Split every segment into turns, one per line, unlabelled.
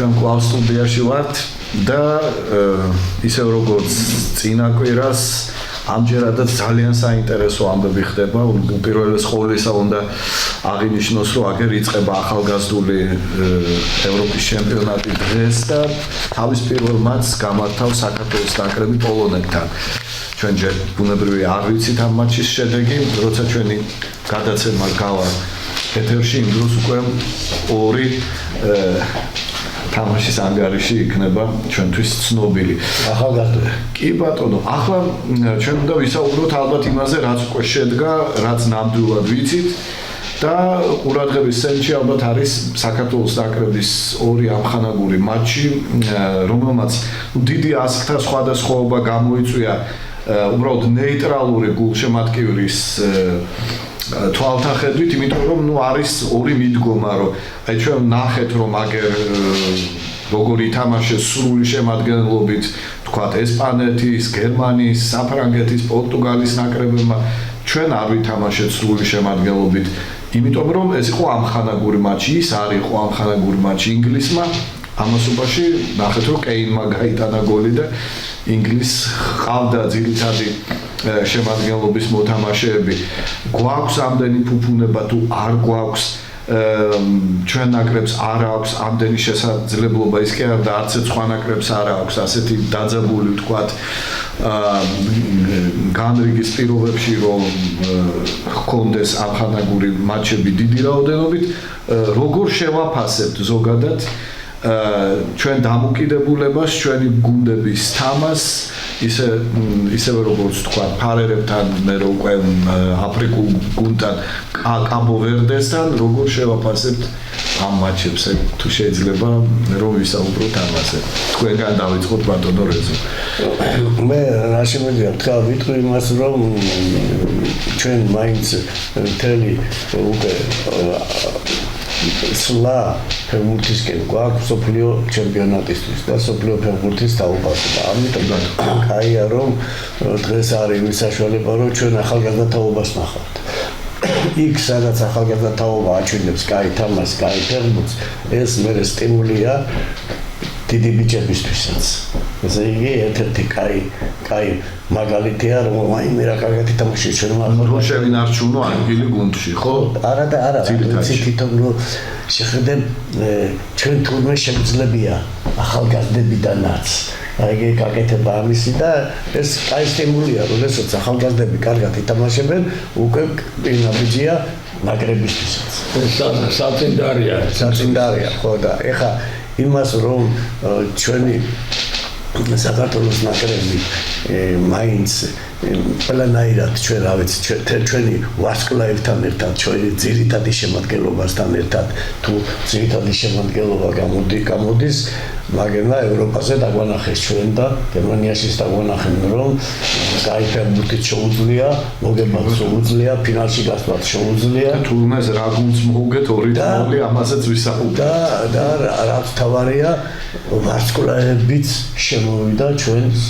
ჩვენ კვლავ სტუდიაში ვართ და ისევ როგორც წინა კვირას ამჯერადაც ძალიან საინტერესო ამბები ხდება. უპირველეს ყოვლისა უნდა აღინიშნოს, რომ აგერ იწყება ახალგაზრდული ევროპის ჩემპიონატი დღეს და თავის პირველ მატჩს გამართავს საქართველოს ნაკრები პოლონეთთან. ჩვენ ჯერ ბუნებრივი არ ვიცით ამ მატჩის შედეგი, როცა ჩვენი გადაცემა გავა ეთერში, იმ დროს უკვე ორი თამაშის ანგარიში იქნება ჩვენთვის ცნობილი.
ახალგაზრდა.
კი ბატონო, ახლა ჩვენ უნდა ვისაუბროთ ალბათ იმაზე, რაც უკვე შედგა, რაც ნამდვილად ვიცით და ყურადღების ცენტრში ალბათ არის საქართველოს ნაკრების ორი ამხანაგური მატჩი, რომელმაც დიდი ასკთა სხვადასხვაობა გამოიწვია უბრალოდ ნეიტრალური გულშემატკივრის თვალთახედვით, იმიტომ რომ არის ორი მიდგომა, რომ აი ჩვენ ნახეთ, რომ აგერ როგორ ითამაშეს სრული შემადგენლობით, თქვათ ესპანეთის, გერმანიის, საფრანგეთის, პორტუგალის ნაკრებებმა, ჩვენ არ ვითამაშეთ სრული შემადგენლობით, იმიტომ რომ ეს იყო ამხანაგური მატჩი, ის არ იყო ამხანაგური მატჩი ინგლისმა. ამასობაში ნახეთ, რომ კეინმა გაიტანა გოლი და ინგლისს ყავდა ძირითადი შემადგენლობის მოთამაშეები. გვაქვს ამდენი ფუფუნება თუ არ გვაქვს, ჩვენ ნაკრებს არ აქვს ამდენი შესაძლებლობა, ის კი არა და არც სხვა ნაკრებს არ აქვს ასეთი დაძაბული, ვთქვათ, განრიგის პირობებში, რომ ჰქონდეს ამხანაგური მატჩები დიდი რაოდენობით, როგორ შევაფასებთ ზოგადად ჩვენ დამოკიდებულებას, ჩვენი გუნდების თამას, ისევე როგორც თქვა, ფარერებთან, მე რო უკვე აფრიკულ გუნდთან, კაბო ვერდესთან, როგორ შევაფასებთ ამ მატჩებს, თუ შეიძლება რომ ვისაუბროთ ამაზე. თქვენგან დავიწყოთ ბატონო რეზო.
მე რა შემიძლია თქვა ვიტყვი იმას, რომ ჩვენ მაინც მთელი უკვე სულა ფეხბურთისკენ გვაქვს სოფლიო ჩემპიონატისთვის და სოფლიო ფეხბურთის თაობაზე. ამიტომ კაია რომ დღეს არის ის საშუალება, რომ ჩვენ ახალგაზრდა თაობას ნახავთ. იქ სადაც ახალგაზრდა თაობა აჩვენებს კაი თამაშს, კაი ფეხბურთს, ეს მე სტიმულია დიდი ბიჭებისთვისაც. ესე იგი ერთ-ერთი კაი მაგალითია, რომ მაინც რა კარგად ითამაშეს ჩვენ ახალგაზრდა.
რო შევინარჩუნო ადგილი გუნდში, ხო?
არა და არა, ვიცი თვითონ რომ შეხედენ ჩვენ თურმე შეგძლებია ახალგაზრდებიდანაც. აი გაკეთება ამისი და ეს კაი სტიმულია, როდესაც ახალგაზრდები კარგად ითამაშებენ, უკვე ნაბიჯია ნაკრებისთვისაც. საწინდარია, ხო და ეხა იმას რომ ჩვენი საქართველოს ნაკრები მაინც ყველანაირად ჩვენ რა ვიცი ჩვენი ვარსკვლავებთან ერთად ჩვენი ძირითადი შემადგენლობასთან ერთად თუ ძირითადი შემადგენლობა გამოდის მაგერმა ევროპაზე დაგვანახეს ჩვენ და გერმანიაში დაგვანახენ რომ კაი ფეხბურთით შეუძლია მოგებაც შეუძლია ფინალში გასვლაც შეუძლია
თურმეს რა გუნდს მოუგეთ 2-0 ამაზეც ვისაუბრებთ
და რაც თავარია ვარსკვლავებიც შემოვიდა ჩვენს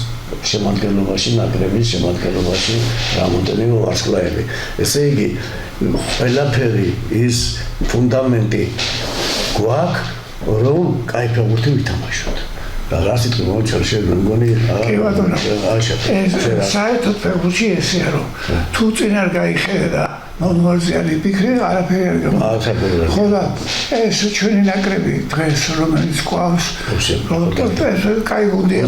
შემადგენლობაში ნაკრების შემადგენლობაში რამოდენიმე ვარსკვლავები ესე იგი ყველაფერი ის ფუნდამენტი გვაქვს რომ კაი ფეხბურთი ვითამაშოთ და რა სიტყვი მოჩერშე მგონი
კი ბატონო საერთოდ ფეხბურთი ესეა რომ თუ წინ არ გაიხედა ნორმალიზაცია ფიქრი არაფერი არ გამოდის. ხო და ეს ჩვენი ნაკრები დღეს რომელიც ყავს კაი გუნდია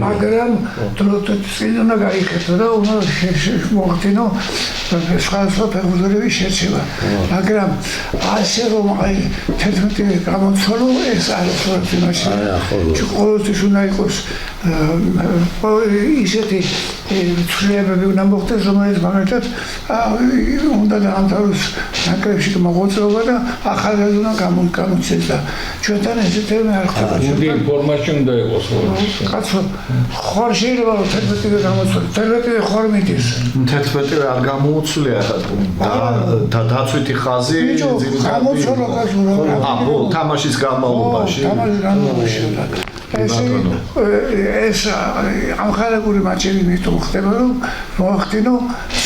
მაგრამ დროთი უნდა გაიხედო და უნდა მოხდინო სხვა ფეხბურთელების შეცვლა. მაგრამ ასე რომ აი 11 გამოცვალო ეს არის პრობლემაში. ყოველთვის უნდა იყოს ისეთი ცვლილებები უნდა მოხდეს რომელიც მაგალითად უნდა დაამთავროს ნაკრებში მოღვაწეობა და ახალგაზრდა გამოჩნდეს და ჩვენთან ესეთი არ ხდება.
გუნდი ფორმაში უნდა იყოს ხოლმე.
კაცო, ხარ შეიძლება 11 გამოცვალოს, 11 ხარ მიდის.
11 არ გამოუცვლია და დაცვითი ხაზი
ძირითადად გამოცვალო კაცო რა.
თამაშის განმავლობაში.
თამაშის განმავლობაში. ეს ამხარებული მაჩები მითუმ ხდება რომ მოახდინო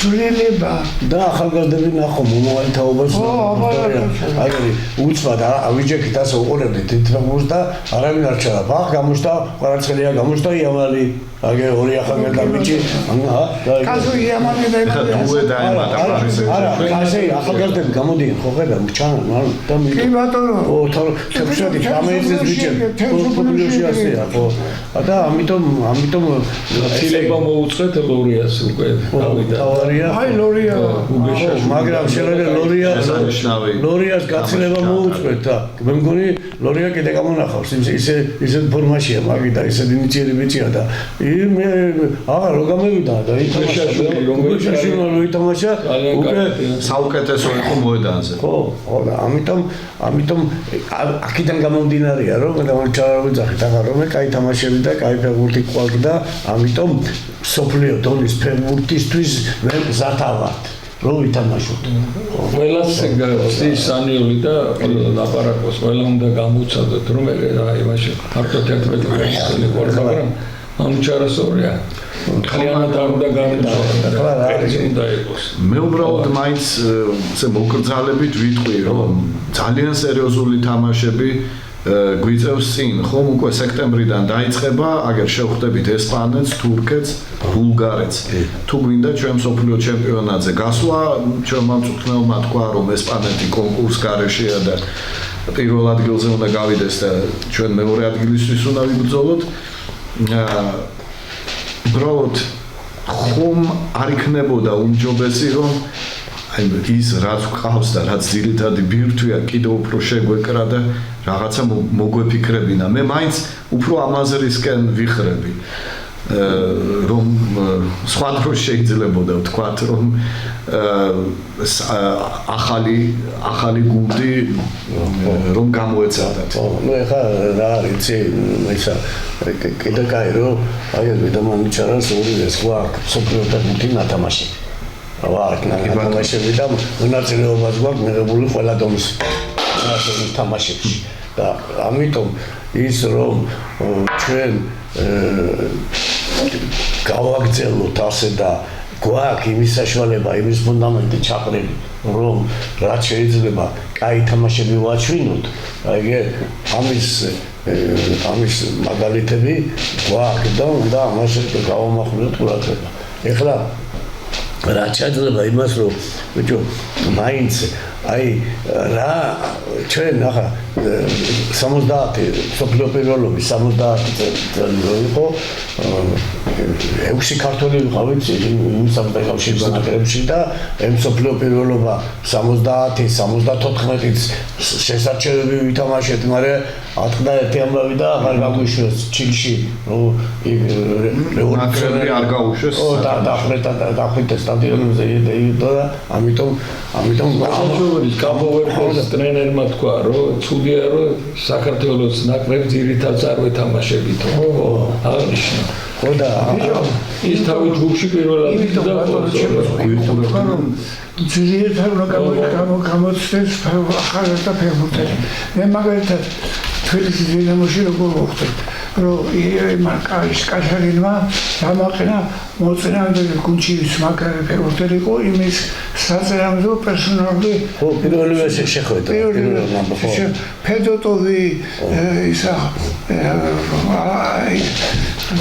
სულელება
და ახალგაზრდები ნახო მომავალი თაობას აი უცბად ავიჯექით ასე უყურებდით თითქმის და არავინ არ ჩადა ბახ გამოჩნდა ყარაცხელია გამოჩნდა იამალი აგე ორი ახალგაზრდა ბიჭი
კაზო იამალი
არა კაზე ახალგაზრდები გამოდიან ხო ხედა ჩანა და მე
კი ბატონო
თექვსმეტი ამეიცის ბიჭები პოპულაცია ასეა ხო და ამიტომ
ცილება მოუწყვეთ ლორიას უკვე გავიდა
აი ლორია
მაგრამ შეიძლება ლორიას გაცილება მოუწყვეთ და მე მგონი ლორია კიდე გამონახავს ისე ფორმაშია მაგიდა ისე ინიციერი ბიჭია და მე აღარ რო გამევიდა და ითამაშა რომ ითამაშა უკვე
საუკეთესო იყო მოედანზე
ხო და ამიტომ აქედან გამომდინარეა რომ ჩარავიძახით აღარ რომ კაი თამაშები და კაი ფეხბურთი ყავდა ამიტომ სოფლიო დონის ფეხბურთისთვის მე მზათავად რო ვითამაშოთ
ყველას სანიული და ლაპარაკოს ყველა უნდა გამოცადოთ რომ აი მაშინ მარტო 11 წელი ყურდა მაგრამ ამჩარასორია ხლიანად არ უნდა გამოცადოთ
მე უბრალოდ მაინც ესე მოგრძალებით ვიტყვი რომ ძალიან სერიოზული თამაშები გვიწევს წინ ხომ უკვე სექტემბრიდან დაიწყება აგერ შევხვდებით ესპანეთს, თურქეთს, ბულგარეთს თუ გვინდა ჩვენ მსოფლიო ჩემპიონატზე გასვლა ჩვენმა მწვრთნელმა თქვა რომ ესპანეთი კონკურს გარეშეა და პირველ ადგილზე უნდა გავიდეს და ჩვენ მეორე ადგილისთვის უნდა ვიბრძოლოთ უბრალოდ ხომ არ იქნებოდა უმჯობესი რომ აი ის რაც ყავს და რაც ძირითადი ბირთვია კიდევ უფრო შეგვეკრა და რაღაცა მოგვეფიქრებინა მე მაინც უფრო ამაზრისკენ ვიხრები რომ სხვა დროს შეიძლებოდა ვთქვათ რომ ახალი გუნდი რომ გამოეცადათ
ნუ ეხა რა არის ისა კიდე კაი რომ აი და მანიჩარას ორივე სხვა სოფლიოთა გუნდი ნათამაში თამაშები და მონაწილეობას გვაქვს მიღებული ყველა დონის თამაშებში და ამიტომ ის რომ ჩვენ გავაგრძელოთ ასე და გვაქვს იმის საშუალება იმის ფუნდამენტი ჩაყრილი რომ რაც შეიძლება კაი თამაშები ვაჩვინოთ აი ამის მაგალითები გვაქვს და უნდა ამაში გავამახვილოთ ყურადღება ეხლა რაც შეიძლება იმას რომ ბიჭო მაინც აი რა ჩვენ ახლა 70 სოფლიო პირველობის 70 წელი იყო 6 ქართველი ვიყავით იმ სამწუხაროში ნაკრებში და ამ სოფლიო პირველობა 70-74-ით შესაძლებელი ვითამაშეთ, მაგრამ 91 ამბავი და აღარ გაგვიშვეს ჩილში,
რევოლუციონერი არ გაუშვეს.
და დახვით სტადიონზე და ამიტომ
გამოვერხოს ტრენერმა თქვა, რომ ცუდია რომ საქართველოს ნაკრებს ძირითადად არ ვეთამაშებით. აღნიშნა.
ხო და
ის თავი ჯგუფში პირველად და
ძირითადად გამოცდებს ახალგაზრდა ფეხბურთელი. მე მაგალითად თბილისის დინამოში როგორ მოხდა რომ მარკაის კაშარინმა დამაყენა მოწინააღმდეგე გუნდში მაგარი ფეხბურთელი იყო იმის საწერამზო პერსონალური
ხო პირველივე შეხვედა
ფედოტოვი ისა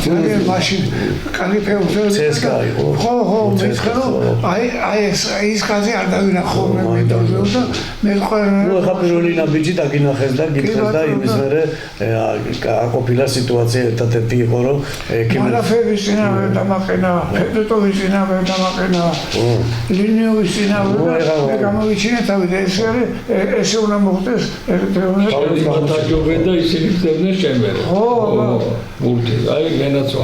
ძალიან მაშინ კალი ფეხბურთელი
ცესკა იყო
ხო მეცხედო აი ეს კაზი არ დავინახო მე და მე
ნუ ახლა პირველი ნაბიჯი დაგინახეს და გითხეს და იმის მერე ყოფილა სიტუაცია ერთადერთი იყო რომ
მალაფერის წინავე დამაყენა ფედოტოვის წინავე დამაყენა ლინიოვის წინავე და გამოვიჩინა თავი და ესე უნდა მოხდეს
გადაჯობენ და ისინი ხდებდნენ შემერე
ხო
ბურთი აი გენაცვა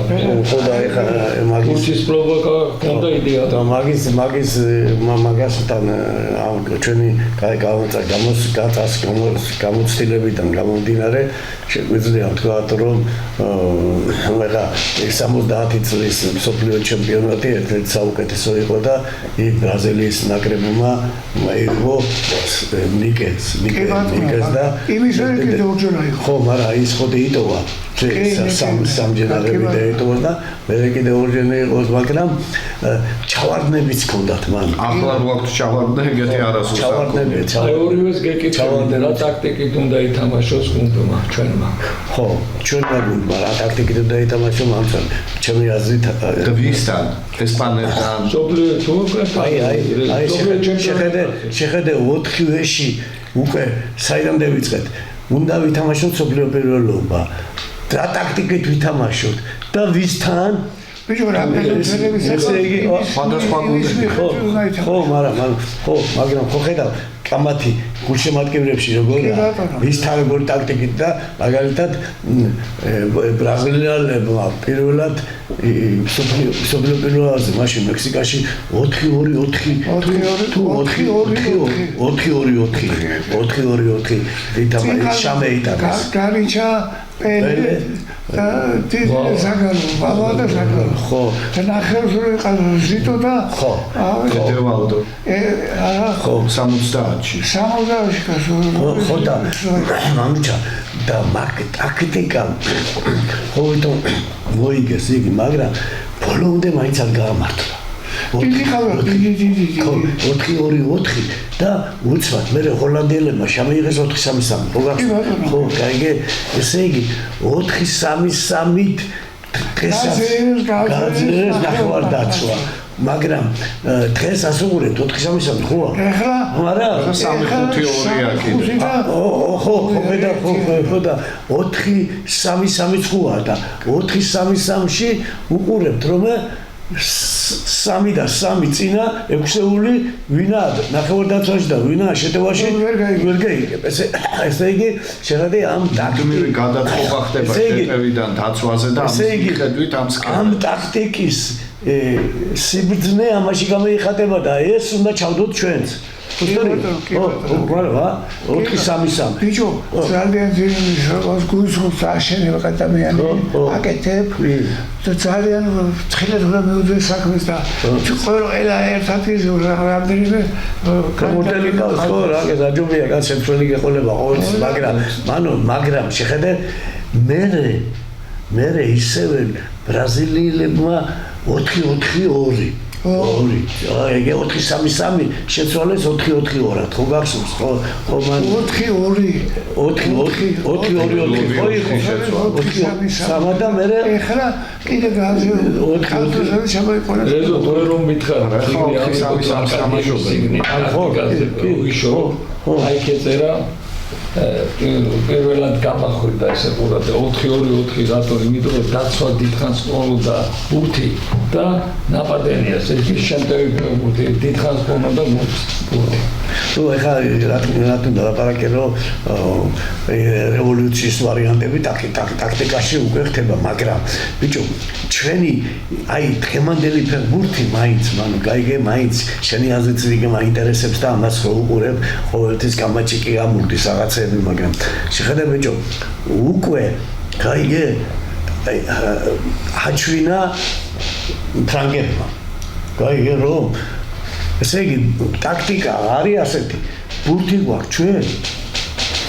ხო და ეხა
მაგის პროვოკა კონდა იდეა
და მაგასთან ჩვენი გამოცდილებიდან გამომდინარე შეგვიძლია ვთქვათ რომ ეხა 70 წლის მსოფლიო ჩემპიონატი ერთ-ერთი საუკეთესო იყო და იქ ბრაზილიის ნაკრებმა მოიგო ნიკეს და
იმის ერთ კიდევ ორჯერ იყო
ხო მაგრამ ის ხოდი იტოვა სამჯერადები დაეტოვა და მე კიდე ორჯერ იყოს, მაგრამ ჩავარდნებიც ჰქონდათ მან.
ახლა რო აქვს ჩავარდნა, ეგეთი არასოდეს.
ჩავარდნები,
ორივეს გეკითხები, რა ტაქტიკით უნდა ითამაშოს გუნდმა, ჩვენმა.
ხო, ჩვენმა გუნდმა რა ტაქტიკით უნდა ითამაშოს მამცან. ჩემი აზრით
ვისთან, ესპანეთთან.
აი, შეხედე 4-ში უკვე საიდან დავიწყეთ. უნდა ვითამაშოთ სოფლიო პირველობა. რა ტაქტიკით ვითამაშოთ და ვისთან?
ბიჭო, რა
სხვადასხვა გუნდები.
ხო, მაგრამ ხო ხედავ კამათი გულშემატკივრებში როგორია ვისთან როგორი ტაქტიკით და მაგალითად ბრაზილიელებმა პირველად სოფლიო პირველობაზე მაშინ მექსიკაში 4-2-4 ვითამაშეს შამეიტანეს
გარიჩა პელე და ზაგალო ბაბა და ზაგალო
ხო
და ნახევარი ზიტო და
ხო
დევალდო
ხო
70-ში
ხო და მამჩა და ტაქტიკა ხოიტო მოიგეს იგი მაგრამ ბოლომდე მაინც არ გაამართლა 4-2-4 და უცბად მე ჰოლანდიელებმა შემოიღეს 4-3-3 ხო კაიგე ესე იგი 4-3-3-ით გაძლიერეს ნახევარდაცვა მაგრამ დღეს ასუღურებთ 4-3-3 ხოა
ეხლა
არა
3-5-2-ია კიდე
ხო და 4-3-3 ხოა და 4-3-3-ში უყურებთ რომ 3 და 3 წინა 6-ეული ვინა ნახევარდაცვაში და ვინა შეტევაში ვერ გაიგებ ესე იგი შეხედე ამ
ტაქტიკის გადაწყობა ხდება შეტევიდან დაცვაზე და ამ მიხედვით
ამ ტაქტიკის სიბრძნე ამაში გამოიხატება და ეს უნდა ჩავდოთ ჩვენც რა 4-3-3
ბიჭო ძალიან ძირითადად გულს აშენება ადამიანი აკეთებ და ძალიან ცხელად მოვიდეს საქმეს და ყველა ერთად ის რამდენიმე
მოდელი ყავს ხო რა გაჯობია კაცი შემთხვევი გეყოლება ყოველთვის მაგრამ შეხედე მე ისევე ბრაზილიელებმა 4-4-2 ეგ 4-3-3 შეცვალეს 4-4-2-ად ხო გახსოვს ხო მან
4-2
ხო შეცვალა და მე
ეხლა კიდე გაზე 4-4 შემოიყოლეს
რეზო თუ რომ მითხარ რა
4-3-3
ხო აი კეწერა პირველად გამახვდა ესე ყურად 4-2-4 რატო იმიტომ რომ დაცვა დიდხანს ყოლოდა ბურთი და ნაპადენია ეს შემდეგ ბურთი დიდხანს ყოლოდა ბურთი
თუ ეხლა რატომ დალაპარაკე რომ რევოლუციის ვარიანტები ტაქტიკაში უკვე ხდება მაგრამ ბიჭო ჩვენი აი დღევანდელი ფეხბურთი მაინც მანუ გაიგე მაინც შენი აზრით იგი მაინტერესებს და ამას რო უყურებ ყოველთვის კამაჩი კი ამურდის რაღაცები მაგრამ შეხედე ბიჭო უკვე გაიგე აი ჰაჩვინა ფრანგებმა გაიგე რომ ესე იგი ტაქტიკა არის ასეთი ბურთი გვაქვს ჩვენ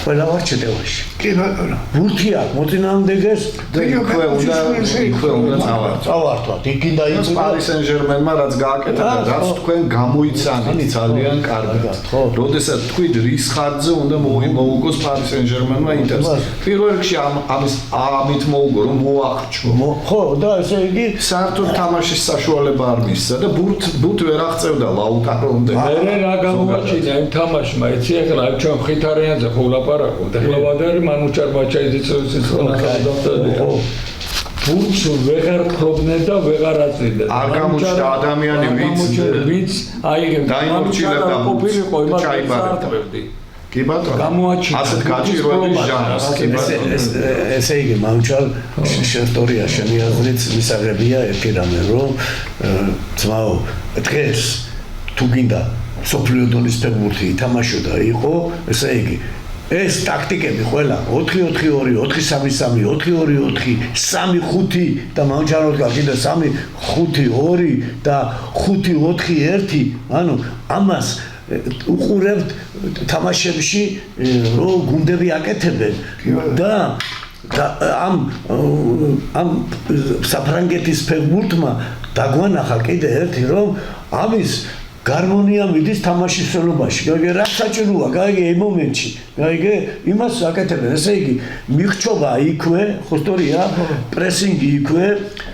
ყველა ვარ ჩეტევაში
კი ბატონო
ბურთი აქვს მოწინააღმდეგეს
იქვე უნდა
წავართვათ იქინდა
ის პარი სენ-ჟერმენმა რაც გააკეთა და რაც თქვენ გამოიცანით ძალიან კარგად როდესაც თქვით რის ხარჯზე უნდა მოუგოს პარი სენ-ჟერმენმა ინტერს პირველ რიგში ამით მოუგო რომ მოახჩო
ხო და ესე იგი
საერთოდ თამაშის საშუალება არ მისცა და ბურთ ვერ აღწევდა ლაუტარომდე
მე რა გამოაჩინა იმ თამაშმა იცი ახლა ჩვენ ხითარიანზე ხო ვლაპარაკობთ ახლა ვადარი მანუჩარ ბაჩაიძეცის ბურთს ვეღარ ქრობდნენ და ვეღარ აწვიდნენ
არ გამოჩნდა ადამიანი ვიც
აი
დაიმორჩილებდა
ყოფილიყო იმას
ჩაიბარებდა კი ბატონო
გამოაჩინა
ასეთ გაჭირვების ჟანრს კი ბატონო
ესე იგი მანუჩარ შეისტორია შენი აზრით მისაღებია ერთი რამე რომ ძმაო დღეს თუ გინდა სოფლიო დონის ფეხბურთი ითამაშოდა იყო ესე იგი ეს ტაქტიკები ყველა 4-4-2, 4-3-3, 4-2-4, 3-5 და მანჩაროდგა კიდე 3-5-2 და 5-4-1, ანუ ამას უყურებთ თამაშებში რომ გუნდები აკეთებენ და ამ საფრანგეთის ფეხბურთმა დაგვანახა კიდე ერთი რომ ამის გარმონია მიდის თამაშის სოლობაში. გაიგე რა საჭიროა, გაიგე იმ მომენტში. გაიგე იმას აკეთებენ, ესე იგი მიხჩობა იქვე, ხო სწორია, პრესინგი იქვე,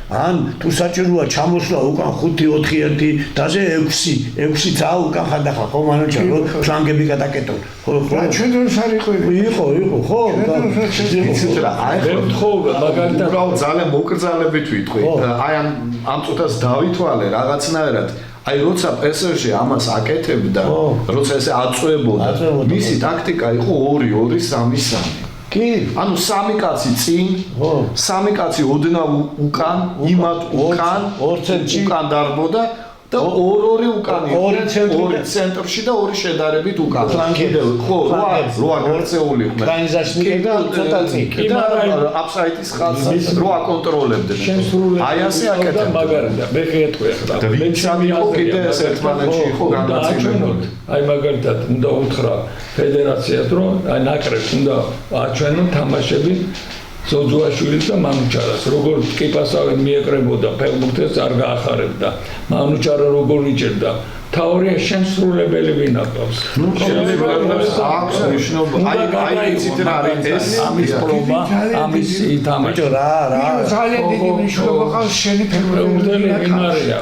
ან თუ საჭიროა ჩამოსვლა უკან 5-4-1 დაზე 6 ძა უკან ხანდახა ხო მანუჩა რომ ფლანგები გადაკეტონ. ხო
ჩვენ დროს არ იყო
ხო
იცით რა აი
ხო მაგალითად
უბრალოდ ძალიან მოკრძალებით ვიტყვი აი ამ წუთას დავითვალე რაღაცნაირად აი როცა პესერში ამას აკეთებდა როცა ესე აწვებოდა მისი ტაქტიკა იყო 2-2-3-3
კი
ანუ სამი კაცი წინ სამი კაცი ოდნავ უკან იმათ უკან
2 ცენტრში
უკან დარბოდა და 2 უკან იყო 2 ცენტრში და 2 შედარებით უკან კიდევ ხო 8 გერცეული ხმ
ტრანზაქცია და ცოტა წიკი
და აფსაიდის ხალხს რო აკონტროლებდნენ აი ასე აკეთებდნენ
მაგარია მე ხეთქვი ახლა
და ვინცამი იყო კიდე ეს ერთმანეთში იყო განაწილებული
აი მაგალითად უნდა უთხრა ფედერაციას რომ აი ნაკრებს უნდა აჩვენონ თამაშები ზოძუაშვილის და მანუჩარას როგორ ტკიპასავენ მიეკრებოდა ფეხბურთელს არ გაახარებდა მანუჩარა როგორ იჭერდა თაორია შემსრულებელი ვინა ყავს
შეიძლება აქვს მნიშვნელობა აი იცით რა არის ეს
ამის პრობა ამის ითამაშო
რა
ძალიან დიდი მნიშვნელობა ყავს შენი
ფეხბურთელი ვინ არია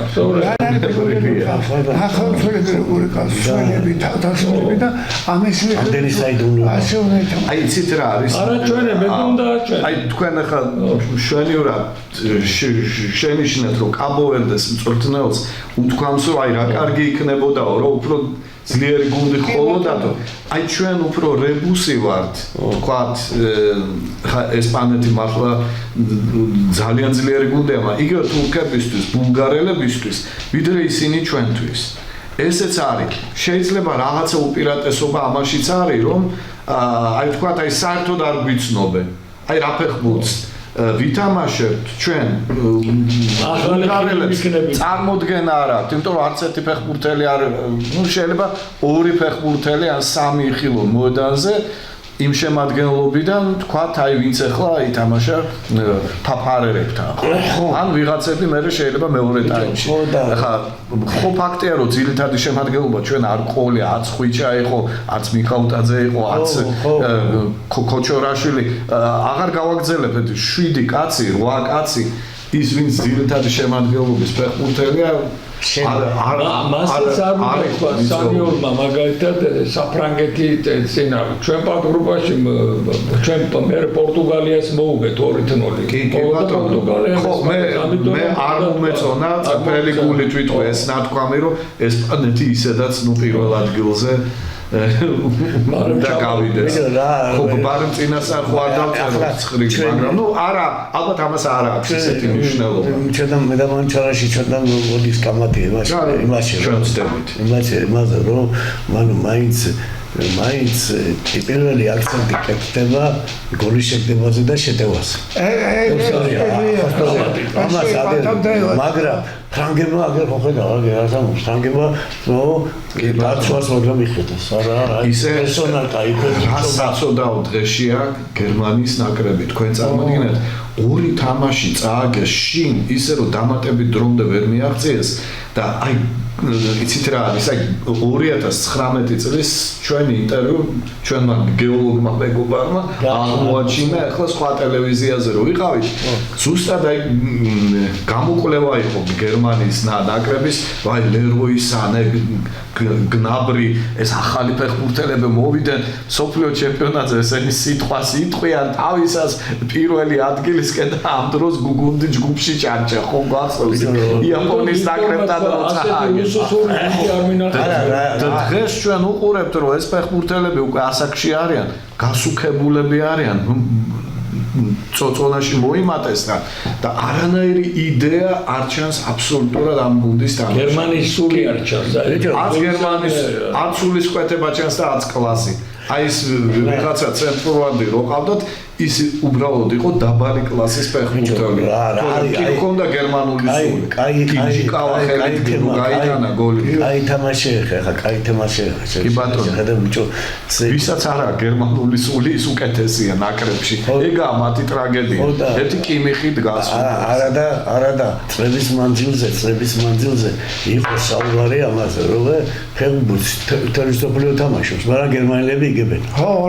ახალმსვლელი როგორი ყავს შენები თავდასხმები და ამის
ამდენი საიდუმლო
ასე უნდა
აი იცით რა არის
არა ჩვენები უნდა აჩვენო
აი თქვენ ახლა შვენიურად შენიშნეთ რომ კაბო-ვერდეს მწვრთნელს უთქვამს რომ აი რა კარგი იქნებოდაო რომ უფრო ძლიერი გუნდი ყოლოდათო აი ჩვენ უფრო რებუსი ვართ თქვათ ესპანეთი მართლა ძალიან ძლიერი გუნდია მაგრამ იგივე თურქებისთვის ბულგარელებისთვის ვიდრე ისინი ჩვენთვის ესეც არის შეიძლება რაღაცა უპირატესობა ამაშიც არის რომ აი თქვათ აი საერთოდ არ გვიცნობენ აი რა ფეხბურთს ვითამაშებთ ჩვენ ბულგარელებს წარმოდგენა არ აქვს იმიტომ რომ არც ერთი ფეხბურთელი არ ნუ შეიძლება 2 ფეხბურთელი ან 3 იხილონ მოედანზე იმ შემადგენლობიდან თქვათ აი ვინც ახლა ითამაშა თაფარერებთან ხო ან ვიღაცები მე შეიძლება მეორე ტაიმში ახლა ხო ფაქტია რომ ძირითადი შემადგენლობა ჩვენ არ ყოლია არც ხვიჩა იყო არც მიხაუტაძე იყო არც ქოჩორაშვილი აღარ გავაგზელებთ 7 კაცი 8 კაცი ის ვინც ძირითადი შემადგენლობის ფეხბურთელია
მასაც არ მოხდა სანიორმა მაგალითად საფრანგეთი წინა ჩვენ პაგრუპაში ჩვენ პორტუგალიას მოუგეთ 2-0
კი ხო მე არ მომეწონა წაფელი გულით ვიტყვი ეს ნათქვამი რომ ესპანეთი ისედაც ნუ პირველ ადგილზე და გავიდეს ხო ბარემ წინასწარ ხო არ დავწერო ცხრილი მაგრამ ნუ არა ალბათ ამას არ აქვს ესეთი მნიშვნელობა
ჩვენ მე და მანჩარაში ჩვენ მოდის კამათი იმაში
ჩვენ ვწდებით
იმაზე რომ მანუ მაინც პირველი აქცენტი კეთდება გოლის შეგდებაზე და შეტევაზე მაგრამ ფრანგებმა აგერ ხო ხედავ აგერ ასამოს ფრანგებმა ნო დაცვას მაგრამ იხედეს არა
ისე
პერსონალთა
საწოდაო დღეშია გერმანიის ნაკრები თქვენ წარმოგიდგენთ 2 თამაში წააგეს შინ ისე რომ დამატებით დრომდე ვერ მიაღწიეს და აი იცით რა არის აი 2019 წლის ჩვენი ინტერვიუ ჩვენმა გეოლოგმა მეგობარმა აღმოაჩინა ახლა სხვა ტელევიზიაზე რო ვიყავით ზუსტად აი გამოკვლევა იყო გერმანიის ნაკრების აი ლეროი სანე გნაბრი ეს ახალი ფეხბურთელები მოვიდნენ სოფლიო ჩემპიონატზე ესენი სიტყვას იტყვიან თავისას პირველი ადგილისკენ და ამ დროს გუგუნდი ჯგუფში ჩარჩა ხო გახსოვს იაპონიის ნაკრებთან როცა დღეს ჩვენ უყურებთ რომ ეს ფეხბურთელები უკვე ასაკში არიან გასუქებულები არიან წოწონაში მოიმატეს და არანაირი იდეა არ ჩანს აბსოლუტურად ამ გუნდის თამაში.
გერმანიის სული არ ჩანს.
არც გერმანიის არც სულის კვეთება ჩანს და არც კლასი. აი ეს ვიღაცა ცენტრალურდი რო ყავდათ ის უბრალოდ იყო დაბალი კლასის ფეხბურთელი. კი ქონდა გერმანული სული. კაი კავახელი გაიტანა გოლი.
კაი თამაში ხა, კაი თამაში ხა.
კი ბატონო.
ხედავ ბიჭო,
ვისაც არა გერმანული სული ის უკეთესია ნაკრებში. ეგაა მათი ტრაგედია. ერთი კიმიხი დგას.
არა და წლების მანძილზე იყო საუბარი ამაზე, რომ ფეხბურთს თერისტოპლიო თამაშობს, მაგრამ გერმანელები იგებენ.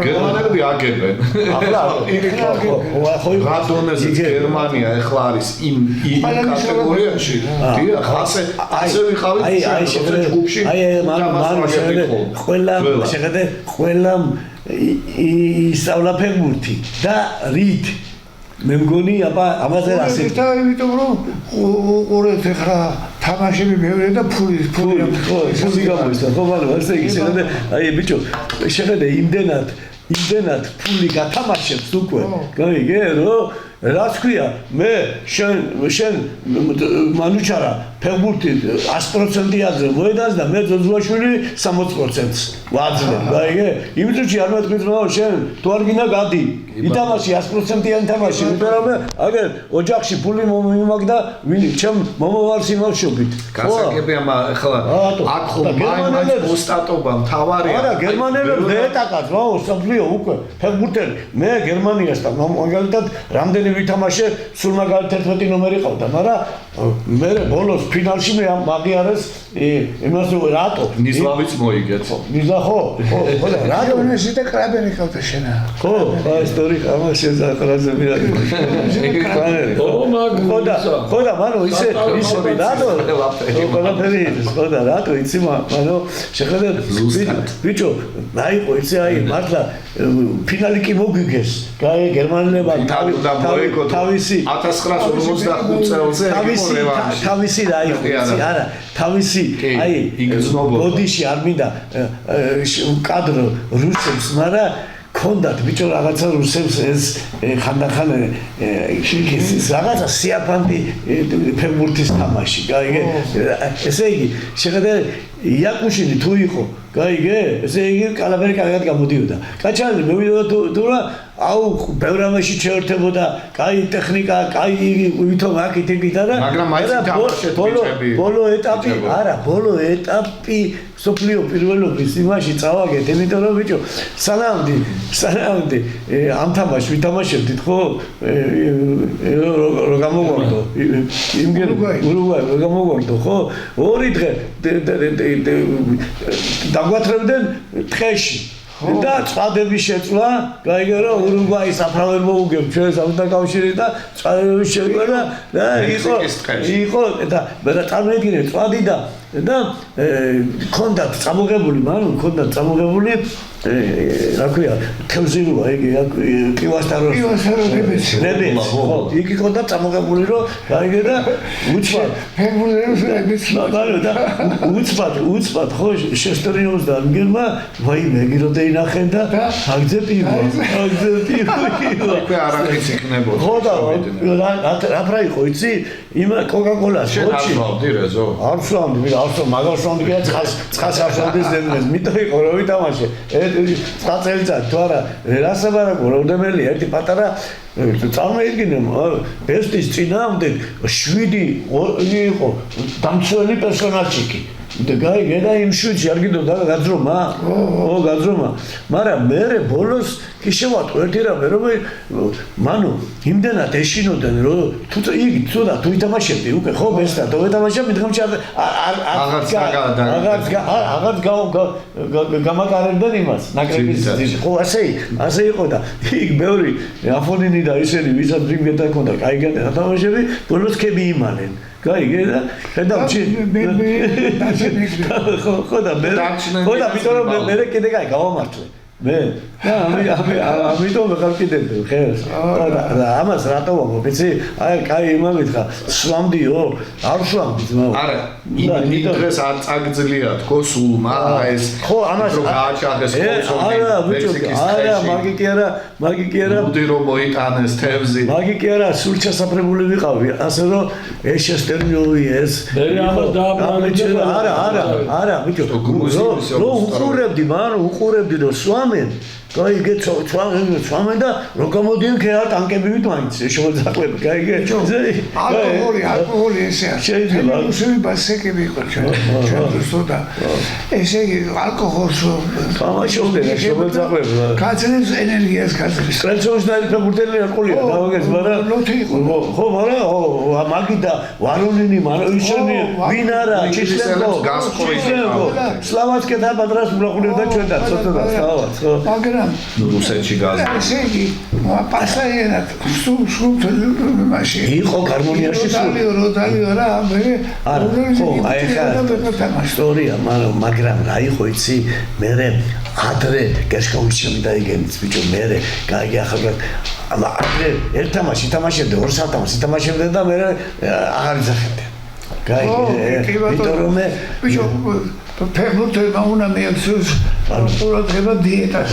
გერმანელები აგებენ.
ახლა
რა დონეზე გერმანია ახლა არის იმ კატეგორიაში. დიახ, ასე ვიყავით ჯგუფში. ყველა ისწავლა ფეხბურთი და რით მე მგონი ამაზე ასე
და იმიტომ რომ უყურეთ ახლა თამაშები მეორე და ფული
გამოიწვა ხო მაგრამ ესე იგი შეხედე აი ბიჭო შეხედე იმდენად ფული გათამაშებს უკვე გაიგე რომ რაც ქვია მე შენ მანუჩარა ფეხბურთი 100%-ზე მოედანს და მე ძოძუაშვილი 60%-ს ვაძლევ გაიგე იმიტომ რომ არ მეთქვით რომ შენ თუ არ გინდა გადი ითამაში 100%-იანი თამაში იმიტომ რომ აგერ ოჯახში ფული მომიმაგდა ვინი ჩემ მომავალს იმავშობით
გასაგებია ახლა აქ ხო მაინც ოსტატობა მთავარია
არა გერმანელებს დაეტაკათ რა სოფლიო უკვე ფეხბურთელი მე გერმანიას და მაგალითად რამდენი ვითამაშე სულ მაგალითად 11 ნომერი ყავდა მაგრამ მე ბოლოს ფინალში მე მაგიარეს იმას რატო
ნიზლავიც მოიგეთ
ნიზლა ხო და
რატო უნივერსიტეტ კრაბენი ყავდა შენა
ხო ისტორი ამაში ზაყრაზე მირაკი ხო და მანო ისე რატო ყველაფერი ხო და რატო იცი მანო შეხედე ბიჭო აიყო იცი აი მართლა ფინალი კი მოგვიგეს გაი გერმანელებმა თავისი
1955 წელზე
თავისი რა იყო არა თავისი აი ბოდიში არ მინდა კადრო რუსებს მაგრამ კონდათ ბიჭო რაღაცა რუსებს ეს ხანდახან რაღაცა სიაფანდი ფეხბურთის თამაში გაიგე ესე იგი შეხედე იაკუშინი თუ იყო გაიგე ესე იგი კალაბერი კარგად გამოდიოდა კაჩალი მე ვიდოდა თუ რა აუ ბევრამაში შეერთებოდა კაი ტექნიკა კაი ვითომ აქ ითიგიდა და
მაგრამ მაინც თამაშეთ ბიჭები
ბოლო ეტაპი სოფლიო პირველობის იმაში წავაგეთ იმიტომ რომ ბიჭო სანამდე ამ თამაშს ვითამაშებდით ხო რო გამოგვარდო იმგენ ურუგვაი რო გამოგვარდო ხო ორი დღე დაგვათრებდნენ ტყეში და წყადების შეწვა, გაიგე რომ ურუგვაის საფრავენ მოუგებ ჩვენ საბჭოთა კავშირი და წყადების შეწვა და იყო და მე წარმოიდგინე წყადი და კონდათ წამოღებული მანუ კონდათ წამოღებული რა ქვია თევზირუა იგი პივასტაროს ხო იგი კონდათ წამოღებული რომ გაიგე და უცბად
ფეხბურთელებს
და უცბად ხო შეესწრინოს და ამგერმა ვაიმე გიროდე ინახენ და აგზე პივა
უკვე არაფერს იქნებოდა
ხო და რა ფრა იყო იცი იმ კოკა-კოლას
ხოჩი დირეზო
არ სვამდი მაგალსვამდი და ცხას აღშავდეს ზემეს მითო იყო რომ ვითამაშე წაწელიწად თუ არა რასაბარაკო როდემელი ერთი პატარა წარმოიდგინე ბესტის წინააღმდეგ 7 იყო დამცველი პერსონაჟი კი და გაიგე და იმ შვიდში არ გიდოდა გაძრომა გაძრომა მაგრამ მე ბოლოს კი შევატყო ერთი რამე რომ მანუ იმდენად ეშინოდნენ რომ თუ იგი ცუდა თუ ითამაშებდი უკვე ხო ბესტა თუ ეთამაშებდი დღემში აღარ გამაკარებდნენ იმას ნაკრების ხო ასე იყო და იქ ბევრი აფონინი და ისინი ვისაც რიგეთა ჰქონდა კაიგენ ეთამაშები ბოლოს ქები იმანენ გაიგე და ხედავ ხო და იმიტომ რომ მე კიდე კაი გავამართლე მე ამიტომ ვეღარ კიდევ ხერს და ამას რატო ვამბობ იცი აი კაი იმამითხა სვამდიო არ სვამდი ძმაო
არა იმ დღეს არ წაგძლია თქო სულმა ეს
ხო ამას
რო გააჩაღეს
არა მაგი კი არა
მოდი რომ მოიტანეს თევზი
მაგი კი არა სულ ჩასაფრებული ვიყავი ასე რომ ეს შეესტერნიოვი ეს
მე ამას დააბრალე
არა ბიჭო რო უყურებდი რომ სვამ წვამენ გაიგე წვამენ და რო გამოდიან ქეა ტანკებივით მაინც შემოძაყლები გაიგე
ალკოჰოლი ესე შეიძლება უსები ბასეკები იყო ჩვენ ზუსტად ესე იგი ალკოჰოლს
თამაშობდნენ შემოძაყლები
გაძლევს ენერგიას გაძლევს
სტრესოს და ფეხბურთელი არყოლია გავაგეს მაგრამ ხო მაგრამ მაგიდა ვარონინი ისინი ვინ არა ჩისლენკო სლავატსკი და ბადრას ბრახულობდა ჩვენ და ცოტა და სლავატს ხო
მაგრამ
რუსეთში გაზი
ესე იგი პასაიერად სულ მაშინ
იყო გარმონიაში
როდალიო რა მე
ხო აი ხა ისტორია მაგრამ რა იყო იცი მე ადრე გაშკოვიჩემ დაიგენიც ბიჭო მე გაიგე ახლა ადრე ერთ თამაში თამაშებდა ორ სათამაშს თამაშებდა და მე აღარ იძახებდი გაიგე იმიტომ რომ მე
ბიჭო ფეხბურთელმა უნდა მიაქციოს ყურადღება დიეტას.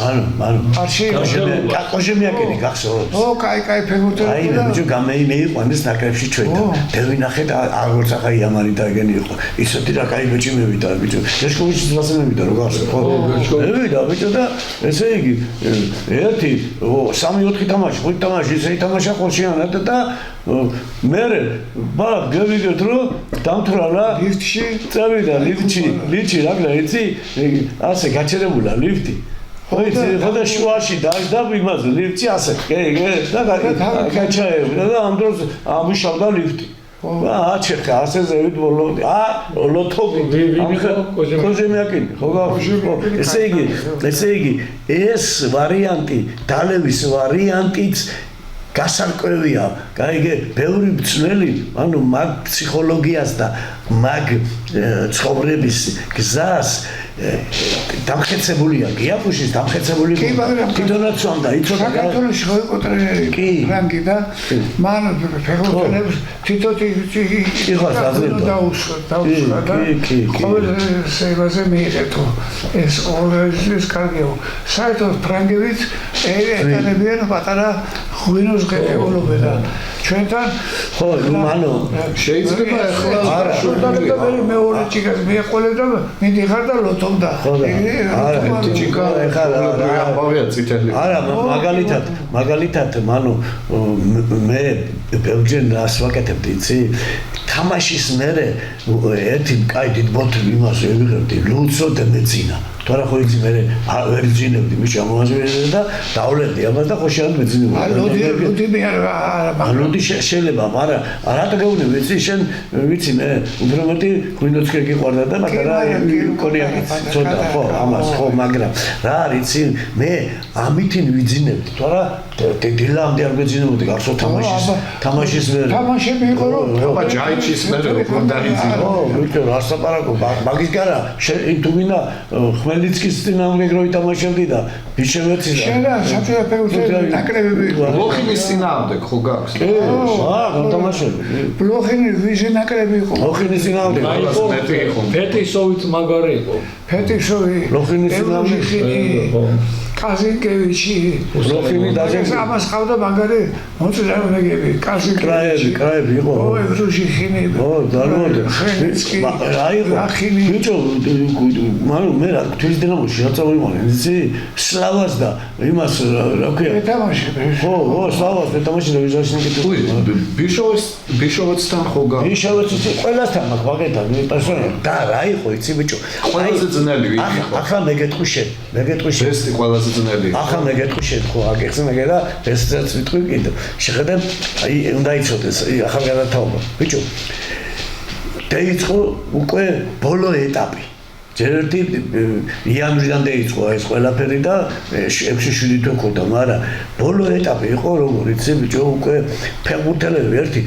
არ შეიძლება. კოჟემიაკენი გახსოვს. ო, კაი, ფეხბურთელი.
აი, ბიჭო, მეიყვანეს ნაკრებში ჩვენ და დევინახეთ აღორც ახლა იამანი დაგენი იყო. ისეთი რა კაი ბიჭი მევიდა, ბიჭო. გეშკოვიჩის მასე მევიდა, რო გახსოვს. ხო, მევიდა, ბიჭო და ესე იგი 3-4 თამაში, 5 თამაში ისე ითამაშა ხოლშიანად და მე გევიგეთ რომ დამთვრალა
ლიფტში
წავიდა ლიფტში რა იცი ასე გაჩერებულა ლიფტი ხო იცი ხოდა შუაში და იმაზე ლიფტში ასე და გაჩერებულა და ამ დროს ამუშავდა ლიფტი აჩერხა ასე ზევით ბოლომდე ლოთობი კოჟემიაკენი ხო ესე იგი ეს ვარიანტი დალევის ვარიანტიც გასარკვევია, გაიგე, ბევრი მცველი, ანუ მაგ ფსიქოლოგიას და მაგ ცხოვრების გზას დამხეცებულია, გიაფუშის დამხეცებული თვითონაც სვამდა, იცოდა
საქართველოში ხო იყო ტრენერი ფრანკი და მან ფეხბურთელებს თვითონ
იყო საზრდო
დაუშვა და ყოველ სერვაზე მიიღებო ეს ყოველთვის კარგია. საერთოდ ფრანგებიც ეტანებიან პატარა ღვინოს ღებულობე და ჩვენთან
ხო მანო
შეიძლება ახლა
არა
და მეორე ჭიგას მიეყოლებდა მიდიხარ და ლოთობდა
არა ჭიგა ეხლა
ამბავია წითელი
არა მაგალითად მანო მე ბევრჯერ ასვაკეთებდი იცი თამაშის მერე ერთი კაი დიდ ბოთლი იმას ევიღებდი ლუცო და მეცინა თორე ხო იცი მე ვერ ძინებდი მის ამოაზრებდი და დავლებდი ამას და ხო შეიძლება მეძინებდი ლოდი შეიძლება მაგრამ რატო გეუბნები იცი შენ ვიცი მე უფრო მეტი ღვინოც გიყვარდა და მაგრამ კონიაკი ცოტა ხო ამას ხო მაგრამ რა არის იცი მე ამითინ ვიძინებდი თორე დილამდე არ მეძინებდი გახსოვ თამაშის მე
თამაშები იყო რომ
აბა ჯაიჩის მე როგორ დაიძინო
ხო ვიტო რა საპარაკო მაგის gara თუ მინდა ხმელნიცკის წინააღმდეგ რო ითამაშებდი და ბიჩევეცი და
შენ რა საფრანგეთის ფეხბურთელი ნაკრებები
ბლოხინის წინააღმდეგ ხო გაქვს
თამაშები
ბლოხინის ვიჟე ნაკრები იყო
ბლოხინის წინააღმდეგ
ფეტისოვიც მაგარი იყო
ფეტისოვი
ბლოხინის წინააღმდეგ
კაზინკევიჩი
ბლოხინი დაჟე
ამას ხავდა მაგარი მოწინააღმდეგები კაზინკევიჩი
კრაები იყო
ო ევროში ხინები
ო დარბოდი აი ბიჭო მანუ მე რა თვითონ დინამოში რა წავიმალე იცი სლავას და იმას რა ქვია
ეთამაშები
ხო სლავას ეთამაში და ვიზაშინკი
ბიშოვეცთან ხო გა
ბიშოვეცი ყველასთან მაგ ვაგეთან პერსონალი და რა იყო იცი ბიჭო
ყველაზე ძნელი ვიქი ხო
ახლა მეგეთყვი შენ
ეს ყველაზე ძნელი
ახლა მეგეთყვი შენ ხო აგეხსნაგე და ესეც ვიტყვი კიდე შეხედე აი უნდა იცოდეს ახლა გადათავობა ბიჭო დაიწყო უკვე ბოლო ეტაპი ჯერ ერთი იანვრიდან დაიწყო ეს ყველაფერი და 6-7 თვე ქონდა მაგრამ ბოლო ეტაპი იყო როგორ იცი ბიჭო უკვე ფეხბურთელები ერთი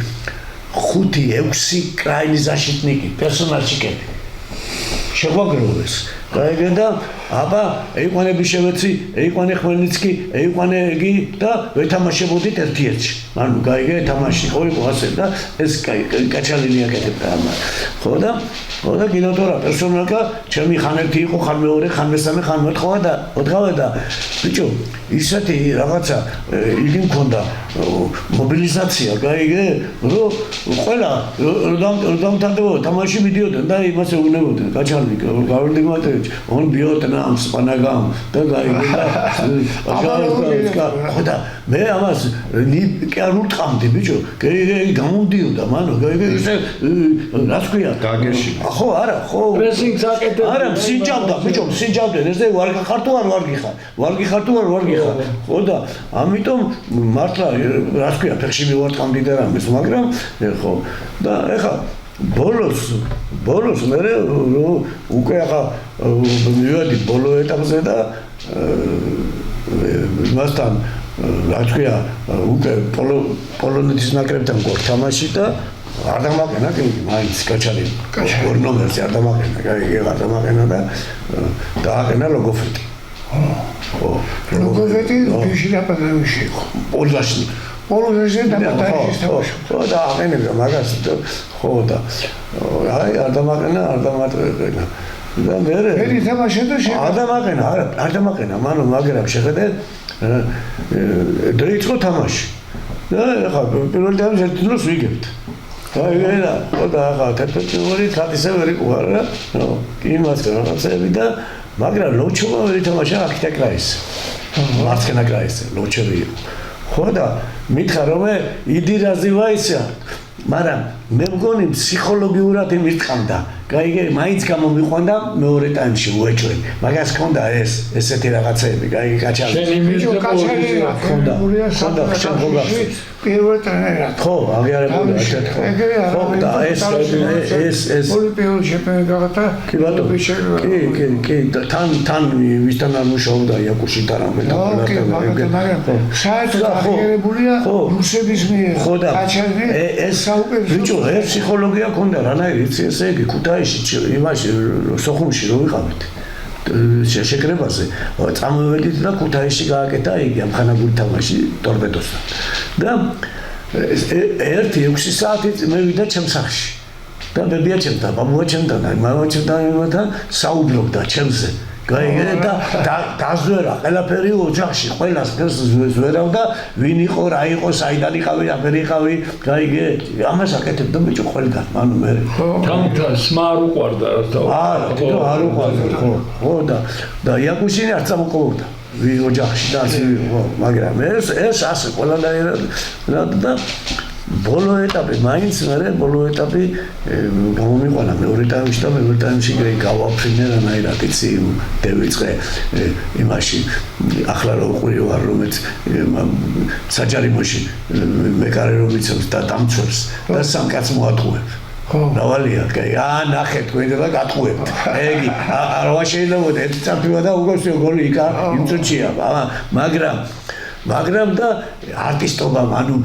5-6 კრაინის защитники პერსონაჟიკები შეგვაგროვეს გაიგე და აბა ეიყვანე ბიშევეცი, ეიყვანე ხმელნიცკი, ეიყვანე იგი და ვეთამაშებოდით ერთ-ერთში. ანუ გაიგე თამაში ხო იყო ასე და ეს კაჩალინი აკეთებდა ამას. ხო და გინოტორა პერსონალკა ჩემი ხან ერთი იყო, ხან მეორე, ხან მესამე, ხან მეთხვა და ოთხავე და ბიჭო ისეთი რაღაცა იგი მქონდა მობილიზაცია გაიგე რომ ყველა დამთავრდებოდა თამაში მიდიოდნენ და იმას ეუბნებოდნენ კაჩალინი, გავრდიმატევიჩი, on ბიოტნა სპანაგამ და ხოდა მე ამას კი არ უტყამდი ბიჭო გამომდიოდა მანო ესე რაც ქვია
გაგეში
ხო არა ხო
პრესინგს აკეთებ
არა სინჯავდა ბიჭო სინჯავდნენ ესე ვარგი ხარ თუ არ ვარგი ხარ თუ არ ვარგი ხარ ხო და ამიტომ მართლა რაც ქვია ფეხში მივარტყამდი და რამეს მაგრამ ხო და ეხა ბოლოს მე უკვე ახლა მივედი ბოლო ეტაპზე და მასთან რაც ქვია უკვე პოლონეთის ნაკრებთან გვთამაში და არ დამაყენა კი მაინც კაჩარი ორ ნომერზე არ დამაყენა არ დამაყენა და დააყენა ლოგოფეტი
ლოგოფეტი ბიჟინაპადავში
პოლონაში
პოლონეთში დაპატაჟის თამაში
ხო და აყენებდა მაგას ხო და აი არ დამაყენა და მე
თამაში და
არ დამაყენა მანო მაგრამ შეხედე დაიწყო თამაში და ახლა პირველ თამაშს ერთ დროს ვიგებთ აი ვენა ხო და ახლა თერთმეტი თათისე ვერ იყო რა იმას რაღაცები და მაგრამ ლოჩოვა ვერ ითამაშა აქ კრაის მარცხენა კრაისზე ლოჩოვი ხო და მითხარ რომ იდირაზი ვაისა მაგრამ მე მგონი ფსიქოლოგიურად იმირთყამდა გაიგე მაინც გამომიყვანდა მეორე ტაიმში უეჭვენ მაგას ქონდა ესეთი რაღაცები გაიგე კაჩარი
შენ იმიჯო კაჩარი
ქონდა შენ გოგახსოვს
პირველ ტრენერად
ხო აღიარებოდა ხო და ეს
პოლიპიულ შეფენ გახდა
კი ბატონო კი თან ვისთან არ მუშაობდა იაკუში თარამბე და
მაგრამ საერთოდ აღიარებულია რუსების მიერ კაჩარი
ეს ბიჭო ეს ფსიქოლოგია ქონდა რანაირი იცი ესე იგი ქუთაისში იმაში სოხუმში რო ვიყავით შეკრებაზე წამოვედით და ქუთაისში გააკეთა იგი ამხანაგური თამაში ტორპედოსთან და 1-6 საათი მე ვიდა ჩემს სახლში და ბებია ჩემთან ბაბუა ჩემთან მამა ჩემთან საუბრობდა ჩემზე გაიგე და დაზვერა ყველაფერი ოჯახში ყველას ზვერავდა ვინ იყო რა იყო საიდან იყავი აფერი იყავი გაიგე ამას აკეთებდა ბიჭო ყველგან ანუ მე
თამთა სმა არ უყვარდა
არა თვითონ არ უყვარდა ხო და იაკუშინი არ წამოყოლოდა ოჯახში და ასე ხო მაგრამ ეს ასე ყველანაირად და ბოლო ეტაპი მაინც მე ბოლო ეტაპი გამომიყვანა მეორე ტაიმში და მეორე ტაიმში გავაფრინე რანაირად იცი დევიწყე იმაში ახლა რო ყური ვარ რომელიც საჯარიმოში მეკარე რომ იცავს და დამცვებს და სამ კაცს მოატყუებ რავალია ნახეთ თქვენ და გატყუებთ ეგი არ შეიძლება ერთ წამფივა და უგოსიო გოლი იქა იმ წუთშია მაგრამ და არტისტობა ანუ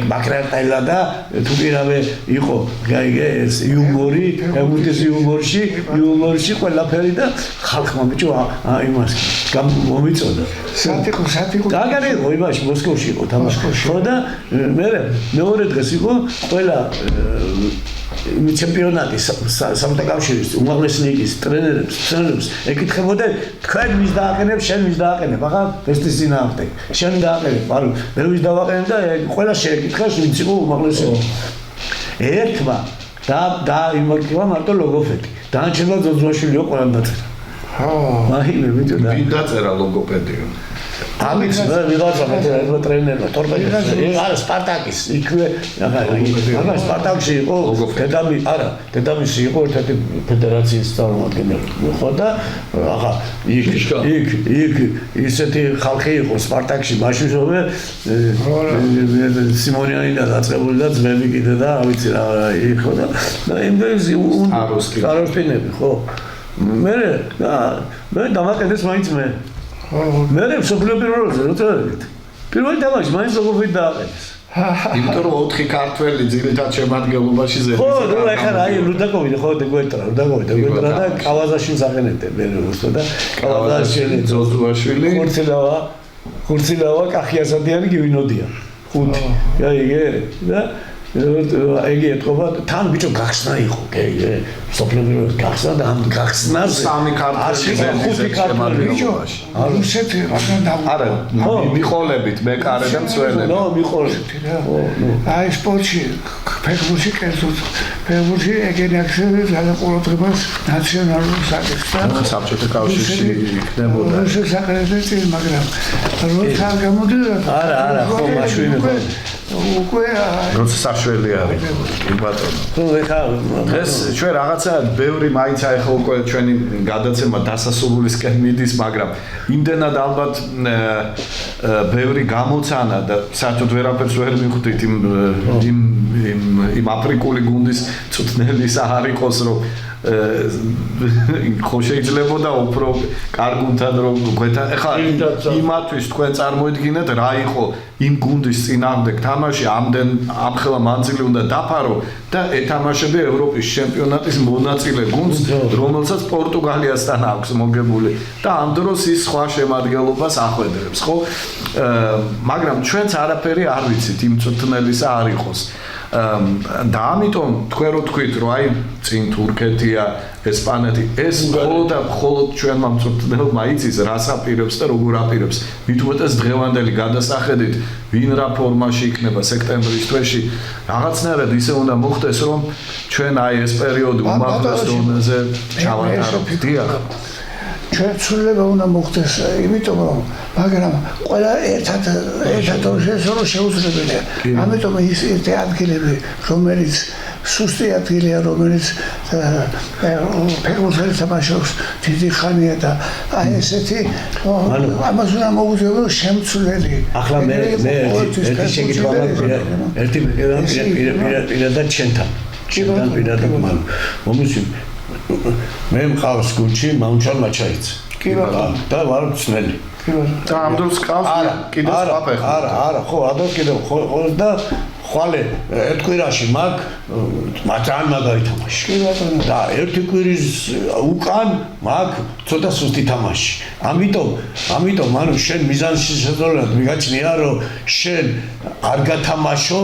მაკრატელა და თუ პირავე იყო გაიგე ეს იუმორი ემუტეს იუმორში ყველაფერი და ხალხმა ბიჭო იმას მომიწოდა
სათიკო
დაგარი იყო იმაში მოსკოვში იყო თამაში ხო და მე მეორე დღეს იყო ყველა ჩემპიონატი სამთაკავშირის უმაღლესი ლიგის ტრენერებს ეკითხებოდნენ თქვენ ვის დააყენებ შენ ვის დააყენებ ახლა ფესტის წინააღმდეგ შენ დააყენებ ანუ მე ვის დავაყენებ და ყველა შეეკითხეს ვინც იყო უმაღლესი ერთმა და იმაკივა მარტო ლოგოფეტი დაანჩენა ძოძვაშვილიო ყველამ დაწერა აი მე ვიდეო და
ვინ დაწერა ლოგოპედიო
ამის ვიღაცა მე ტრენერმა ტორპედოზე არა სპარტაკის იქვე აღარ სპარტაკში იყო დედამისი იყო ერთ-ერთი ფედერაციის წარმომადგენელი ხო და ახლა იქ ისეთი ხალხი იყო სპარტაკში მაშინ რომ სიმონიანი და დაწყებული და ძმები კიდე და რა ვიცი რა იყო და იმდენზე აროსპინები ხო მე დამაკედეს მაინც მე მე მსოფლიო პირველზე როცა პირველი თამაში მაინც როგორ დააყენეს
იმიტომ რომ 4 ქართველი ძირითად შემადგენლობაში ზედა
ხო ნუ ახლა აი რუდაკოვი ხო დეგვეტრა და კავაზაშვილს აყენებდნენ მე რუსო და კავაზაშვილი
ძოზუაშვილი
ხურცილავა კახიასადიანი გივინოდია 5 გაიგე და ეგი ეთქობა თან ბიჭო გახსნა იყო სოფლები გახსნა და ამ გახსნას
სამი ქართული
ხუთი ქართული
ბიჭო რუსეთი რადგან
არა მიყოლებით მეკარე და მცველები
მიყოლებით
აი სპორტში ფეხბურთში კერძოდ ფეხბურთში ეგენახები განაყურებას ნაციონალურ საკითხს
საბჭოთა კავშირში იქნებოდა
რუსეთის საკრებულოში მაგრამ როცა გამოდიოდა
არა ხო მაშინ
უკვე
როცა საშველი არის კი ბატონო დღეს ჩვენ რაღაცა ბევრი მაინც ახლა უკვე ჩვენი გადაცემა დასასრულისკენ მიდის მაგრამ იმდენად ალბათ ბევრი გამოცანა და საერთოდ ვერაფერს ვერ მივხვდით იმ აფრიკული გუნდის წვრთნელის არ იყოს რომ ხო შეიძლებოდა უფრო კარგუნთან რომ გვეთა ეხლა იმათვის თქვენ წარმოიდგინეთ რა იყო იმ გუნდის წინააღმდეგ თამაში ამ ხელა მანძილი უნდა დაფარო და ეთამაშებე ევროპის ჩემპიონატის მონაწილე გუნდს რომელსაც პორტუგალიასთან აქვს მოგებული და ამ დროს ის სხვა შემადგენლობას ახვედრებს ხო მაგრამ ჩვენც არაფერი არ ვიცით იმ წვრთნელისა არ იყოს და ამიტომ თქვენ რო თქვით რომ აი წინ თურქეთია ესპანეთი ეს მხოლოდ ჩვენმა მწვრთნელმა იცის რას აპირებს და როგორ აპირებს მით უმეტეს დღევანდელი გადასახედით ვინ რა ფორმაში იქნება სექტემბრის თვეში რაღაცნაირად ისე უნდა მოხდეს რომ ჩვენ აი ეს პერიოდი უმაღლეს დონეზე ჩავატაროთ დიახ
ჩვენ ცვლილება უნდა მოხდეს იმიტომ რომ მაგრამ ყველა ერთად შეუძლებელია ამიტომ ის ერთი ადგილები რომელიც სუსტი ადგილია რომელიც ფეხბურთელი თამაშობს დიდი ხანია და აი ესეთი ამას უნდა მოუძებო შემცვლელი
ახლა მე ერთი შეკითხვა მაქვს ერთი პირადად ჩვენთან პირადად მომისვი მე მყავს გუნდში მაუნჩალ მაჩაიც
კი ბატონო
და ვარ მცნელი
და ამ დროს ყავს კიდევ სხვა ფეხი
არა ხო ადრე კიდევ ხო და ხვალე ერთ კვირაში მაქვს მათთან მაგარითამაში
კი ბატონო
და ერთი კვირის უკან მაქვს ცოტა სუსტი თამაში ამიტომ ანუ შენ მიზანში შეძლებლად მიგაჩნია რომ შენ არ გათამაშო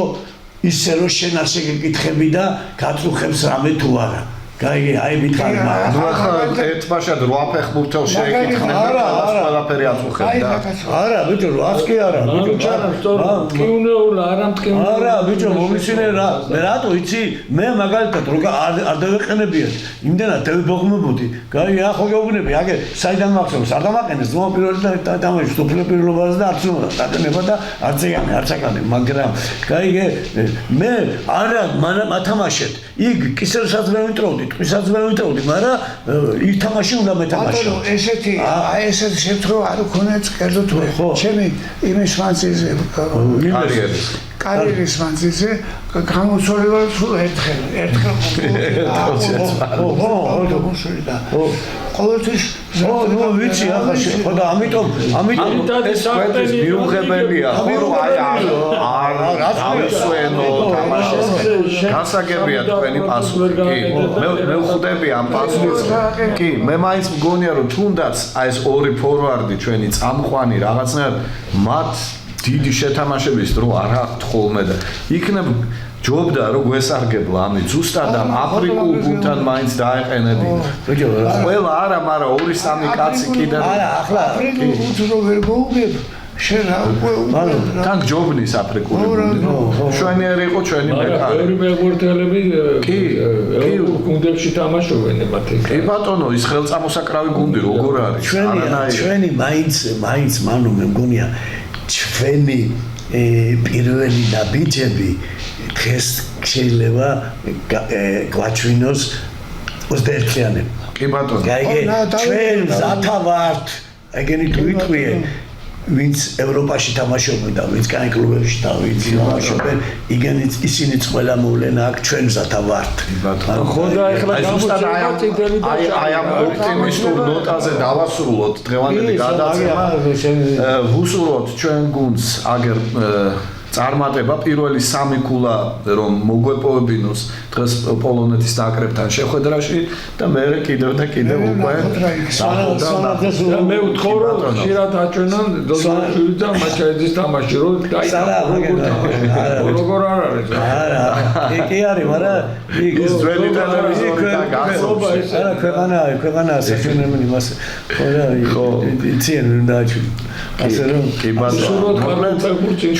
ისე რომ შენ ასე გეკითხები და გაწუხებს რამე თუ არა გაიგე აი მითხარი მაგრამ
ნუ ახლა ერთმაშად 8 ფეხბურთელს შეეკითხნენ და ყველაფერი აწუხებდა
არა ბიჭო 8 კი არა
ბიჭო მტკივნეულა არა მტკივნეულა
არა ბიჭო მომისინე რა მე რატო იცი მე მაგალითად რო არ დავეყენებიათ იმდენად დავიბოღმებოდი გაიგე ახო გეუბნები აგე საიდან მახსოვს არ დამაყენეს ძმა პირველად თამაში სოფლიო პირველობაზე და არც უნდა დაკნება და არც აკანე მაგრამ გაიგე მე არა მათამაშეთ იქ კისერსაც ვევინტროვდი თვისაც ვევინტროვდი მაგრამ ითამაში უნდა მეთამაშო
ბატონო ესეთი აი ესეთი შემთხვევა არ ქონია კერძოდ ჩემი იმის მანძილზე კარიერის მანძილზე გამოცვალება თუ ერთხელ ყოველთვის
ნუ ვიცი ახლა ხო და ამიტომ
ეს ყველთვის მიუღებელია ხო რომ აი არ ავისვენო თამაშის გასაგებია თქვენი პასუხი კი მე ვხვდები ამ პასუხს კი მე მაინც მგონია რომ თუნდაც აი ეს ორი ფორვარდი ჩვენი წამყვანი რაღაცნაირად მათ დიდი შეთამაშების დრო არ აქვთ ხოლმე და იქნებ ჯობდა რომ გვესარგებლა ამით ზუსტად ამ აფრიკულ გუნდთან მაინც დაეყენებინა ყველა არა მაგრამ 2-3 კაცი კიდე
არა ახლა აფრიკულ გუნდს რო ვერ მოუგებ შენ
ანუ
თან ჯობნის აფრიკული გუნდი შვენიერი იყო ჩვენი მეკარე
ორი მეგობრთელები კი გუნდებში თამაშობენ მათი
კი ბატონო ის ხელწამოსაკრავი გუნდი როგორ არის
ჩვენი მაინც მანუ მე მგონია ჩვენი პირველი ნაბიჯები დღეს შეიძლება გვაჩვინოს 21-იანებ
კი ბატონო
გაიგე ჩვენ მზათა ვართ ეგენი თუ იტყვიე ვინც ევროპაში თამაშობენ და ვინც კაი კლუბებში თამაშობენ ისინიც ყველა მოვლენა აქ ჩვენ მზათა ვართ
ხო და ეხლა
აი ამ ოპტიმისტურ ნოტაზე დავასრულოთ დღევანდელი გადაცემა ვუსურვოთ ჩვენ გუნდს აგერ წარმატება პირველი 3 ქულა რომ მოგვეპოვებინოს დღეს პოლონეთის ნაკრებთან შეხვედრაში და მე კიდევ და კიდევ უკვე
მე ვთხოვ რომ ხშირად აჩვენონ დოზაშვილი და მაჩაიძის თამაში რომ როგორ არ არის
არა კი არის მაგრამ
ის ძველი ტელევიზორიდან გახსოვს
არა ქვეყანა საჩვენებელი იმას ხო იციან უნდა აჩვენო ასე რომ
კი ბატონო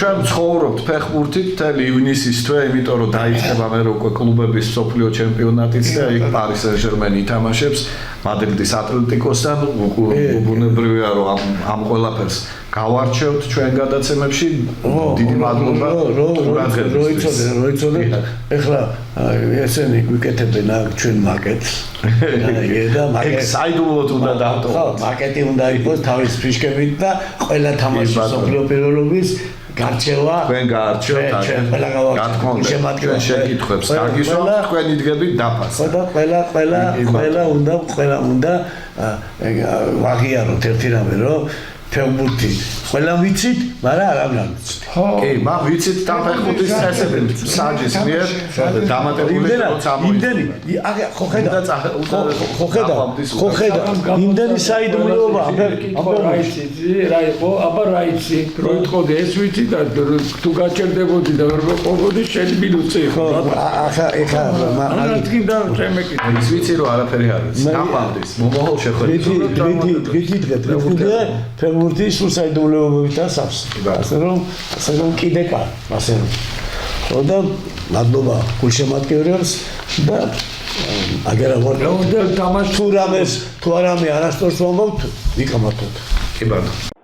ჩვენ ცხოვრობთ ფეხბურთით მთელი ივნისის თვე იმიტომ რომ დაიწყება მე უკვე კლუბების სოფლიო ჩემპიონატიც და იქ პარი სენ-ჟერმენი ითამაშებს მადრიდის ატლეტიკოსთან ბუნებრივია რომ ამ ყველაფერს გავარჩევთ ჩვენ გადაცემებში დიდი მადლობა
როიცოდე ეხლა ესენი გვიკეთებენ ჩვენ მაკეტს და
ეგ საიდუმლოდ უნდა დავტოვოთ
ხო მაკეტი უნდა იყოს თავის ფიშკებით და ყველა თამაშის სოფლიო პირველობის გარჩევა
თქვენ გაარჩევთ
ჩვენ ყველა გავარჩევთ
ჩვენ შეკითხვებს გაგისვამთ თქვენ იდგებით დაფას
ხო და ყველა უნდა ვაღიაროთ ერთი რამე რომ ფეხბურთი ყველა ვიცით, მაგრამ არავინ არ ვიცით.
კი, მაგ ვიცით და ფეხბურთის წესები საჯის მიერ დამატებული
იმდენი, ხო ხედა, იმდენი საიდუმლოა,
რა იყო, აბა რა იცი, რო იტყოდი ეს ვიცი და თუ გაჩერდებოდი და ვერ მოყობოდი, შენ მინუსი იყო.
ახლა
მაგრამ თქინდა შემეკითხე.
ის ვიცი რომ არაფერი არ ვიცი. ნაყვამდის, მომავალ შეხვედრაში.
გიგიდგეთ, ფეხბურთი სულ საიდუმლოებებიდან სავს. ასე რომ კიდე კარ, ასე რომ. ხო და მადლობა გულშემატკივრებს და აგერავოთ.
და თამაში
თუ რამეს თუ არამე არასდროს ვამბობთ, ვიკამათოთ.
კი ბატონო.